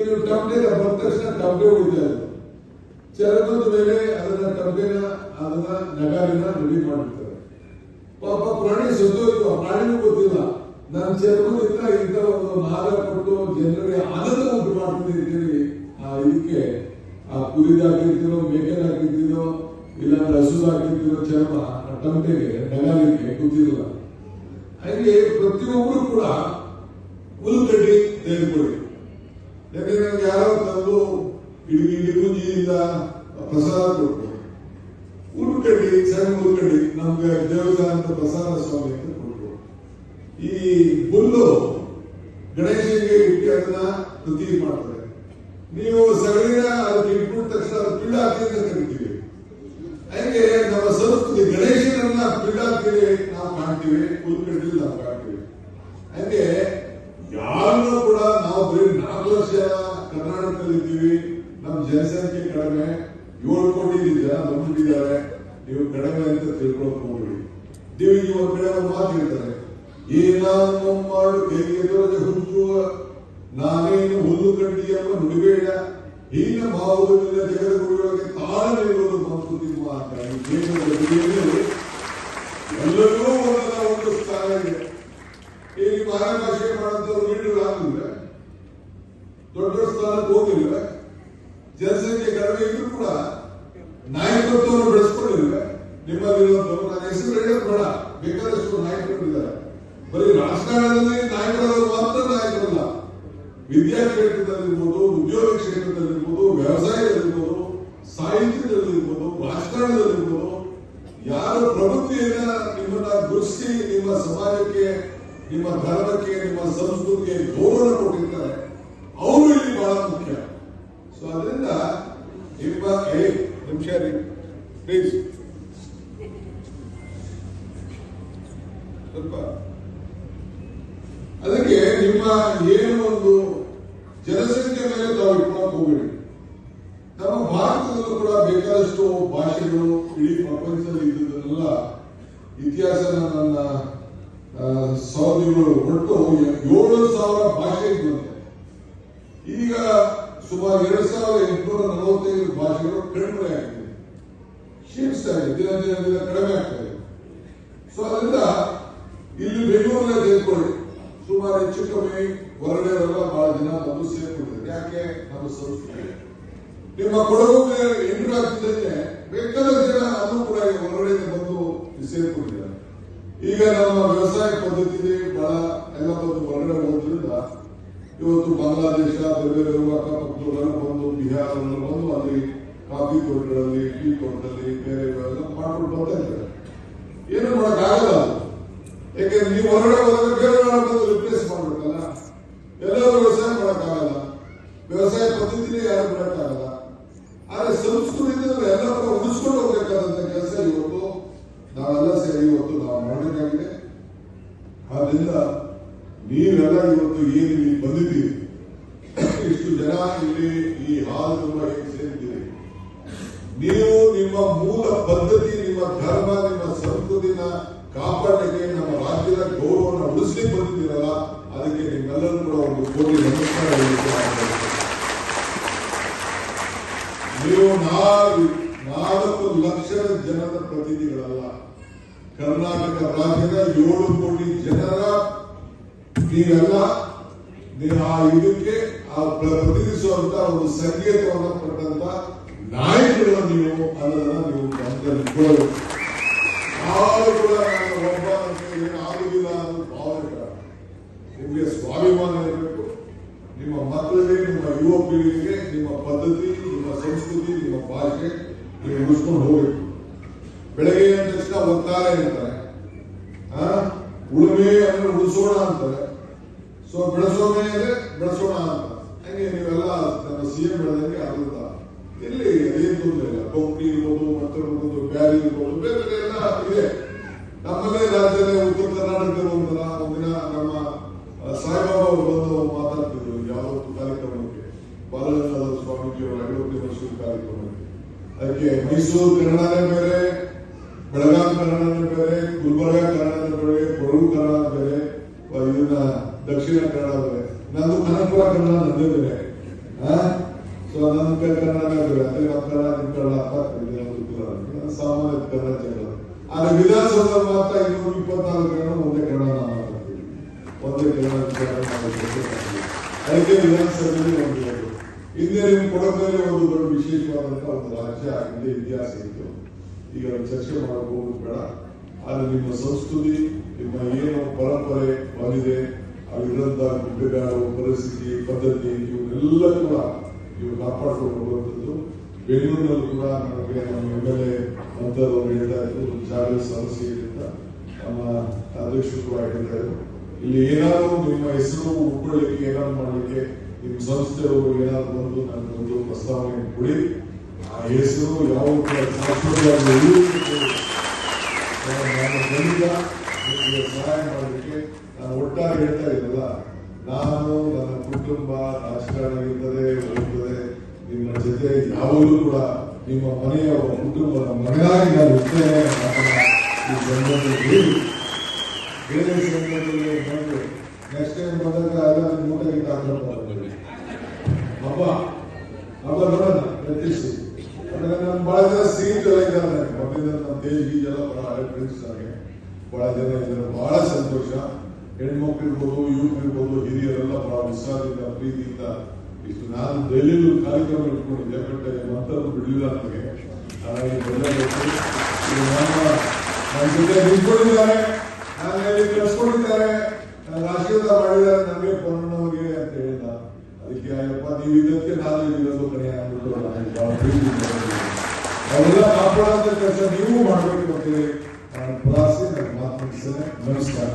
ನೀವು ಟಂಬೆ ಬಂದ ತಕ್ಷಣ ಟಂಬೆ ಹೊಡಿತಾ ಇದ್ರು. ಚರ್ಮದ ಮೇಲೆ ಅದನ್ನ ಟಂಬೆನ ಅದನ್ನ ನಗಾರಿನ ರೆಡಿ ಮಾಡಿರ್ತಾರೆ. ಪಾಪ ಪ್ರಾಣಿ ಸತ್ತೋಯ್ತು, ಆ ಪ್ರಾಣಿನೂ ಗೊತ್ತಿಲ್ಲ ನನ್ನ ಚರ್ಮದಿಂದ ಇಂಥ ಒಂದು ನಾದ ಕೊಟ್ಟು ಜನರಿಗೆ ಆನಂದ ಉಂಟು ಮಾಡ್ತೀನಿ ಅಂತೇಳಿ ಇದಕ್ಕೆ ಆ ಕುರಿದಾಕಿರ್ತೀರೋ ಮೇಕೆದಾಕಿರ್ತೀರೋ ಇಲ್ಲ ಹಸುದಾಕಿರ್ತೀರೋ ಚರ್ಮ ಟಂಬೆಗೆ ನಗಾಲಿಕ್ಕೆ ಗೊತ್ತಿರಲ್ಲ. ಹಾಗೆ ಪ್ರತಿಯೊಬ್ಬರು ಕೂಡ ಹುಲ್ಲುಕಡ್ಡಿ ತೆಗೆದುಕೊಳ್ಳಿ. ಯಾಕಂದ್ರೆ ನಮ್ಗೆ ಯಾರೋ ತಂದು ಇಡುಗುಂಜಿಯಿಂದ ಪ್ರಸಾದ ಕೊಟ್ಟು ಹುಲ್ಲುಕಡ್ಡಿ, ಸಣ್ಣ ಹುಲ್ಲುಕಡ್ಡಿ ನಮ್ಗೆ ದೇವಸ್ಥಾನದ ಪ್ರಸಾದ ಸ್ವಾಮಿ ಅಂತ ಕೊಟ್ಟರು. ಈ ಹುಲ್ಲು ಗಣೇಶನಿಗೆ ಇಟ್ಟು ಅದನ್ನ ಪ್ರತಿ ಮಾಡ್ತಾರೆ. ನೀವು ಸಗಣಿನ ಅದಕ್ಕೆ ಇಟ್ಬಿಟ್ಟ ತಕ್ಷಣ ಅದು ಪಿಳ್ಳಾಕಿ ಅಂತ ಕರಿತೀವಿ. ಹಾಗೆ ನಮ್ಮ ಸಂಸ್ಕೃತಿ ಗಣೇಶನನ್ನ ಪಿಳ್ಳಾಕಿ ನಾವು ಕಾಣ್ತೀವಿ, ಹುಲ್ಲುಕಡ್ಡಿ ನಾವು ಕಾಣ್ತೀವಿ. ಹಾಗೆ ಯಾರನ್ನೂ ಕೂಡ ನಾವು ಬರೀ 4 ಲಕ್ಷ ಕರ್ನಾಟಕದಲ್ಲಿ ಇದ್ದೀವಿ, ನಮ್ಮ ಜನಸಂಖ್ಯೆ ಕಡಿಮೆ, 7 ಕೋಟಿ ಜನ ನಂಬಿದ್ದಾರೆ, ನೀವು ಕಡಿಮೆ ಅಂತ ತಿಳ್ಕೊಳಕ್ ಹೋಗ್ಬಿಡಿ. ದೇವಿಗೆ ಒಂದು ಕಡೆ ಒಂದು ಮಾತು ಹೇಳ್ತಾರೆ, ಏನಾನು ಮಾಡು ಕೈಗೆ ಹುಚ್ಚುವ ನಾನೇನು ಹುಲ್ಲು ಕಡ್ಡಿ ಎಂಬ ನುಡಿಬೇಡ, ಹೀನ ಭಾವದಿಂದ ಜಗದಗುಡಿಯೊಳಗೆ ತಾಳನಿರುವುದು ಸಂಸ್ಕೃತಿ ಮಾತ್ರ. ಎಲ್ಲರಿಗೂ ಒಂದು ಸ್ಥಾನ ಇದೆ. ಈ ಮಾರ ಭಾಷೆ ಮಾಡುವಂತವ್ರು ಲೀಡರ್ ಆಗಲಿಲ್ಲ, ದೊಡ್ಡ ಸ್ಥಾನಕ್ಕೆ ಹೋಗಿಲ್ಲ, ಜನಸಂಖ್ಯೆ ಕಡಿಮೆ ಇದ್ರು ಕೂಡ ನಾಯಕತ್ವವನ್ನು ಬೆಳೆಸ್ಕೊಂಡಿಲ್ಲ. ನಿಮ್ಮಲ್ಲಿರುವಂತವ್ರು ನನ್ನ ಹೆಸರು ಹೇಳೋದು ಬೇಡ, ಬೇಕಾದಷ್ಟು ನಾಯಕರಿದ್ದಾರೆ. ಬರೀ ರಾಜಕಾರಣದಲ್ಲಿ ನಾಯಕರಾದವರು ಮಾತ್ರ ನಾಯಕರಲ್ಲ, ವಿದ್ಯಾ ಕ್ಷೇತ್ರದಲ್ಲಿರ್ಬೋದು, ಉದ್ಯೋಗ ಕ್ಷೇತ್ರದಲ್ಲಿರ್ಬೋದು, ವ್ಯವಸಾಯದಲ್ಲಿರ್ಬೋದು, ಸಾಹಿತ್ಯದಲ್ಲಿರ್ಬೋದು, ರಾಜಕಾರಣದಲ್ಲಿರ್ಬೋದು, ಯಾರು ಪ್ರವೃತ್ತಿಯನ್ನ ನಿಮ್ಮನ್ನ ಗುರುತಿಸಿ ನಿಮ್ಮ ಸಮಾಜಕ್ಕೆ, ನಿಮ್ಮ ಧರ್ಮಕ್ಕೆ, ನಿಮ್ಮ ಸಂಸ್ಕೃತಿಗೆ ಗೌರವ ಕೊಟ್ಟಿರ್ತಾರೆ, ಅವರು ಇಲ್ಲಿ ಬಹಳ ಮುಖ್ಯ. ಸೊ ಅದರಿಂದ ನಿಮ್ಮ ನಿಮಿಷ ಪ್ಲೀಸ್ ಸ್ವಲ್ಪ ಅದಕ್ಕೆ ನಿಮ್ಮ ಏನು ಒಂದು ಜನಸಂಖ್ಯೆ ಮೇಲೆ ತಾವು ಇಟ್ಕೊಂಡು ಹೋಗಬೇಡಿ. ನಮ್ಮ ಭಾರತದಲ್ಲೂ ಕೂಡ ಬೇಕಾದಷ್ಟು ಭಾಷೆಗಳು ಇಡೀ ಪ್ರಪಂಚದಲ್ಲಿ ಇದ್ದುದನ್ನೆಲ್ಲ ಇತಿಹಾಸನ ನನ್ನ ಸಹೋದರಿಗಳು ಒಟ್ಟು 7,000 ಭಾಷೆ ಇದ್ದಂತೆ. ಈಗ ಸುಮಾರು 2,845 ಭಾಷೆಗಳು ಕಡಿಮೆ ಆಗಿದೆ, ಕ್ಷೀಣಿಸ್ತಾ ಇದೆ, ದಿನ ದಿನ ದಿನ ಕಡಿಮೆ ಆಗ್ತಾ ಇದೆ. ಸೊ ಅದರಿಂದ ಇಲ್ಲಿ ಬೆಂಗಳೂರಲ್ಲೇ ತೆಗೆದುಕೊಳ್ಳಿ, ಸುಮಾರು ಹೆಚ್ಚು ಕಮ್ಮಿ ಹೊರಗಡೆಯವರೆಲ್ಲ ಬಹಳ ಜನ ಬಂದು ಸೇರ್ಕೊಂಡಿದ್ದಾರೆ. ಯಾಕೆ? ನಮ್ಮ ಸಂಸ್ಕೃತಿ. ನಿಮ್ಮ ಕೊಡಗುಗೆ ಎಂಟು ಆಗ್ತಿದ್ದಂತೆ ಬೇಕಾದಷ್ಟು ಜನ ಅದು ಕೂಡ ಹೊರಗಡೆ ಬಂದು ಸೇರ್ಕೊಂಡಿದ್ದಾರೆ. ಈಗ ನಮ್ಮ ವ್ಯವಸಾಯ ಪದ್ಧತಿ ಬಹಳ ಎಲ್ಲ ಬಂದು ಹೊರಗಡೆ ಹೋದ್ರಿಂದ ಇವತ್ತು ಬಾಂಗ್ಲಾದೇಶ, ಬೇರೆ ಅಕ್ಕಪಕ್ಕದವರೆಲ್ಲ ಬಂದು, ಬಿಹಾರಲ್ಲ ಬಂದು ಅಲ್ಲಿ ಕಾಫಿ ತೋಟಗಳಲ್ಲಿ, ಟೀ ತೋಟದಲ್ಲಿ ಬೇರೆ ಎಲ್ಲ ಮಾಡ್ಕೊಂಡು ಬರ್ತಾ ಇದ್ದಾರೆ. ಏನು ಮಾಡೋಕ್ಕಾಗಲ್ಲ. ಯಾಕೆಂದ್ರೆ ನೀವು ಹೊರಗಡೆ ಹೋದಾಗ ಬೇರೆ ಬಂದು ರಿಪ್ಲೇಸ್ ಮಾಡ್ಬೇಕಲ್ಲ. ಎಲ್ಲರೂ ವ್ಯವಸಾಯ ಮಾಡೋಕ್ಕಾಗಲ್ಲ, ವ್ಯವಸಾಯ ಪದ್ಧತಿನೇ ಯಾರು ಬಿಡಕ್ಕಾಗಲ್ಲ. ಆದ್ರೆ ಸಂಸ್ಕೃತಿ ಎಲ್ಲ ಕೂಡ ಉಳಿಸ್ಕೊಂಡು ಹೋಗ್ಬೇಕಾದಂತ ಕೆಲಸ ಇವತ್ತು ನಾವೆಲ್ಲ ಸೇರಿ ಇವತ್ತು ನಾವು ಮಾಡಬೇಕಾಗಿದೆ. ಆದ್ರಿಂದ ನೀವೆಲ್ಲ ಇವತ್ತು ಏನು ಇಲ್ಲಿ ಬಂದಿದ್ದೀರಿ, ಇಷ್ಟು ಜನ ಇಲ್ಲಿ ಈ ಹಾಲ್ ತುಂಬ ಸೇರಿದ್ದೀರಿ, ನೀವು ನಿಮ್ಮ ಮೂಲ ಪದ್ಧತಿ, ನಿಮ್ಮ ಧರ್ಮ, ನಿಮ್ಮ ಸಂಸ್ಕೃತಿನ ಕಾಪಾಡಲಿಕ್ಕೆ, ನಮ್ಮ ರಾಜ್ಯದ ಗೌರವವನ್ನು ಉಳಿಸ್ಲಿಕ್ಕೆ ಬಂದಿದ್ದೀರಲ್ಲ, ಅದಕ್ಕೆ ನಿಮ್ಮೆಲ್ಲರೂ ಕೂಡ ಒಂದು ಕೋಟಿ ನಮಸ್ಕಾರ ಹೇಳಲಿಕ್ಕೆ. ನೀವು 4 ಲಕ್ಷದ ಜನರ ಪ್ರತಿನಿಧಿಗಳಲ್ಲ, ಕರ್ನಾಟಕ ರಾಜ್ಯದ 7 ಕೋಟಿ ಜನರ ನೀವೆಲ್ಲ ಇದಕ್ಕೆ ಪ್ರತಿನಿಧಿಸುವಂತ ಒಂದು ಸಂಕೇತವನ್ನು ಕೊಟ್ಟಂತ ನಾಯಕರು ನೀವು ಅನ್ನೋದನ್ನ ನೀವು ಗಮನಿಸಿಕೊಳ್ಳಬೇಕು. ಯಾರು ಕೂಡ ನಾನು ಒಬ್ಬ ಏನು ಆಗುದಿಲ್ಲ ಅನ್ನೋದು ಭಾವನೆ ಬೇಡ. ನಿಮಗೆ ಸ್ವಾಭಿಮಾನ ಇರಬೇಕು. ನಿಮ್ಮ ಮಕ್ಕಳಿಗೆ, ನಿಮ್ಮ ಯುವ ಪೀಳಿಗೆಗೆ ನಿಮ್ಮ ಪದ್ಧತಿ, ನಿಮ್ಮ ಸಂಸ್ಕೃತಿ, ನಿಮ್ಮ ಭಾಷೆ ನೀವು ಉಳಿಸ್ಕೊಂಡು ಹೋಗಬೇಕು. ಬೆಳಗ್ಗೆ ಅಂದ ತಕ್ಷಣ ಒತ್ತಾರೆ ಅಂತಾರೆ, ಉಳುಮೆ ಅಂದ್ರೆ ಉಳಿಸೋಣ ಅಂತಾರೆ, ಸೊ ಬೆಳೆಸೋ ಮೇಲೆ ಬೆಳೆಸೋಣ ಅಂತ. ಹಂಗೆ ನೀವೆಲ್ಲ ನಮ್ಮ ಸಿಎಂ ಬೆಳೆದಂಗೆ ಅದರಿಂದ ಇಲ್ಲಿ ಅದೇನು ತೊಂದರೆ ಇಲ್ಲ. ಕೊಂಕಣಿ ಇರ್ಬೋದು, ಮತ್ತೆ ಬ್ಯಾರಿ ಇರ್ಬೋದು, ಬೇರೆ ಬೇರೆ ಎಲ್ಲ ಇದೆ. ನಮ್ಮಲ್ಲೇ ರಾಜ್ಯದಲ್ಲಿ ಉತ್ತರ ಕರ್ನಾಟಕದಲ್ಲಿ ಒಂದಿನ ನಮ್ಮ ಸಾಯಿಬಾಬಾ ಅವರು ಬಂದು ಮಾತಾಡ್ತಿದ್ರು ಯಾವತ್ತು ಕಾರ್ಯಕ್ರಮಕ್ಕೆ, ಬಾಲಗಂಗಾಧರ ಸ್ವಾಮೀಜಿಯವರ 50ನೇ ವರ್ಷದ ಕಾರ್ಯಕ್ರಮಕ್ಕೆ. ಅದಕ್ಕೆ ಮೈಸೂರು ಕನ್ನಡನೇ ಬೇರೆ, ಬೆಳಗಾಂ ಕನ್ನಡನೇ ಬೇರೆ, ಗುಲ್ಬರ್ಗ ಕನ್ನಡನೇ ಬೇರೆ, ಕೊಡಗು ಕನ್ನಡ ಬೇರೆ, ಇದನ್ನ ದಕ್ಷಿಣ ಕನ್ನಡ ಬೇರೆ, ನಂದು ಕನಕಪುರ ಕನ್ನಡ ನಂದೇ ಬೇರೆ. ಸೊ ನನ್ನ ಕರ್ನಾಟಕ ಸಾಮಾನ್ಯ ಕನ್ನಡ ಜಗಳ ಆದ್ರೆ ವಿಧಾನಸೌಧದಲ್ಲಿ ಮಾತ್ರ 224 ಜನ ಒಂದೇ ಕನ್ನಡ ಮಾತಾಡ್ತೀವಿ, ಒಂದೇ ಕನ್ನಡ ಅದಕ್ಕೆ ವಿಧಾನಸಭೆಯಲ್ಲಿ ಒಂದು ಹಿಂದೆ ನೀವು ಕೊಡೋದ್ರಲ್ಲಿ ಒಂದು ದೊಡ್ಡ ವಿಶೇಷವಾದಂತಹ ಒಂದು ರಾಜ್ಯ ಹಿಂದೆ ಇತಿಹಾಸ ಇತ್ತು. ಈಗ ಚರ್ಚೆ ಮಾಡಕ್ ಹೋಗೋದು ಬೇಡ. ಆದ್ರೆ ನಿಮ್ಮ ಸಂಸ್ಕೃತಿ, ನಿಮ್ಮ ಏನು ಪರಂಪರೆ ಬಂದಿದೆ, ಅಲ್ಲಿರುವಂತಹ ಗುಡ್ಡಗಾಡು ಪರಿಸ್ಥಿತಿ ಪದ್ಧತಿ ಇವನ್ನೆಲ್ಲ ಕೂಡ ನೀವು ಕಾಪಾಡ್ಕೊಂಡು ಹೋಗುವಂಥದ್ದು. ಬೆಂಗಳೂರಿನಲ್ಲಿ ಕೂಡ ನಮಗೆ ನಮ್ಮ MLA ಮಂತವ್ರು ಹೇಳ್ತಾ ಇದ್ರು, ಜಾಗ ಸಮಸ್ಯೆ ಇದೆ ಅಂತ ನಮ್ಮ ಅಧ್ಯಕ್ಷರು ಕೂಡ ಹೇಳ್ತಾ ಇದ್ರು. ಇಲ್ಲಿ ಏನಾದ್ರು ನಿಮ್ಮ ಹೆಸರು ಉಳ್ಕೊಳ್ಳಿಕ್ಕೆ ಏನಾದ್ರು ಮಾಡಲಿಕ್ಕೆ ನಿಮ್ಮ ಸಂಸ್ಥೆಯವರು ಏನಾದ್ರು ಬಂದು ನನಗೊಂದು ಪ್ರಸ್ತಾವನೆ ಕೊಡಿ. ಆ ಹೆಸರು ಯಾವ ಶಾಶ್ವತವಾಗಿ ನಿಮಗೆ ಸಹಾಯ ಮಾಡಲಿಕ್ಕೆ ನಾನು ಒಟ್ಟಾರೆ ಹೇಳ್ತಾ ಇದ್ದಲ್ಲ, ನಾನು ನನ್ನ ಕುಟುಂಬ ರಾಜಕಾರಣ ಇರ್ತದೆ ಹೋಗ್ತದೆ, ನಿಮ್ಮ ಜೊತೆ ಯಾವಾಗಲೂ ಕೂಡ ನಿಮ್ಮ ಮನೆಯ ಕುಟುಂಬದ ಮನೆಯಾಗಿ ನಾನು ಇರ್ತೇನೆ. ಈ ಸಂದರ್ಭದಲ್ಲಿ ಬೇರೆ ಸಂದರ್ಭದಲ್ಲಿ ನೆಕ್ಸ್ಟ್ ಟೈಮ್ ಬಂದಾಗ ಎಲ್ಲ ನಿಮ್ಮ ಊಟಕ್ಕೆ ಹಬ್ಬ ನೋಡೋಣ ಪ್ರತಿಷ್ಠೆ. ನಾನು ಬಹಳ ಜನ ಸ್ನೇಹಿತರೆಲ್ಲ ಇದ್ದಾರೆ, ಮೊದಲಿಂದ ನಮ್ಮ ದೇಶ ಗೀಜೆಲ್ಲ ಹಳೆ ಫ್ರೆಂಡ್ಸ್ ಆಗಿ ಬಹಳ ಜನ ಇದ್ದಾರೆ. ಬಹಳ ಸಂತೋಷ. ಹೆಣ್ಮಕ್ಳು ಇರ್ಬೋದು, ಯುವಕರಿರ್ಬೋದು, ಹಿರಿಯರೆಲ್ಲ ಬಹಳ ಉತ್ಸಾಹದಿಂದ ಪ್ರೀತಿಯಿಂದ ಇಷ್ಟು ನಾನು ದೆಹಲಿಯಲ್ಲೂ ಕಾರ್ಯಕ್ರಮ ಇಟ್ಕೊಂಡಿದ್ದೆ, ಬಟ್ ಮತ್ತೊಂದು ಬಿಡಲಿಲ್ಲ ನನಗೆ. ನನ್ನ ಜೊತೆ ನಿಂತ್ಕೊಂಡಿದ್ದಾರೆ, ನಾನು ಹೇಳಿ ಕಳ್ಸ್ಕೊಂಡಿದ್ದಾರೆ, ಆಶೀರ್ವಾದ ಮಾಡಿದ್ದಾರೆ ನನಗೆ ಪೂರ್ಣವಾಗಿ ಅಂತ ಹೇಳಿದ. ಅದಕ್ಕೆ ಅಯ್ಯಪ್ಪ ನೀವು ಇದಕ್ಕೆ ನಾನು ಇರೋದು ಕಡೆ ಆಗ್ಬಿಟ್ಟು ಅವೆಲ್ಲ ಕಾಪಾಡೋಂಥ ಕೆಲಸ ನೀವು ಮಾಡಬೇಕು ಅಂತೇಳಿ ನಾನು ಪ್ರಾರ್ಥನೆ, ನನ್ನ ಮಾತು ಮುಗಿಸ್ತೇನೆ. ನಮಸ್ಕಾರ.